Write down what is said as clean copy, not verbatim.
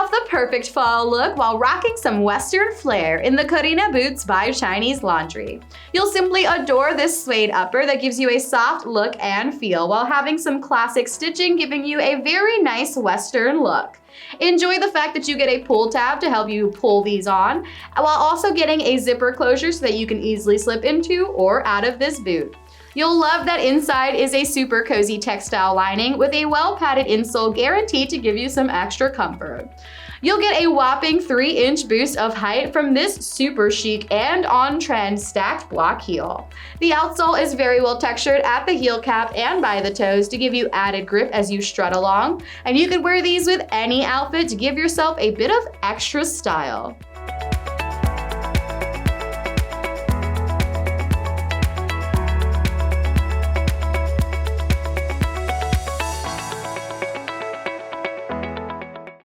yourself the perfect fall look while rocking some Western flair in the Corinna boots by Chinese Laundry. You'll simply adore this suede upper that gives you a soft look and feel while having some classic stitching, giving you a very nice Western look. Enjoy the fact that you get a pull tab to help you pull these on, while also getting a zipper closure so that you can easily slip into or out of this boot. You'll love that inside is a super cozy textile lining with a well-padded insole guaranteed to give you some extra comfort. You'll get a whopping 3-inch boost of height from this super chic and on-trend stacked block heel. The outsole is very well textured at the heel cap and by the toes to give you added grip as you strut along, and you could wear these with any outfit to give yourself a bit of extra style.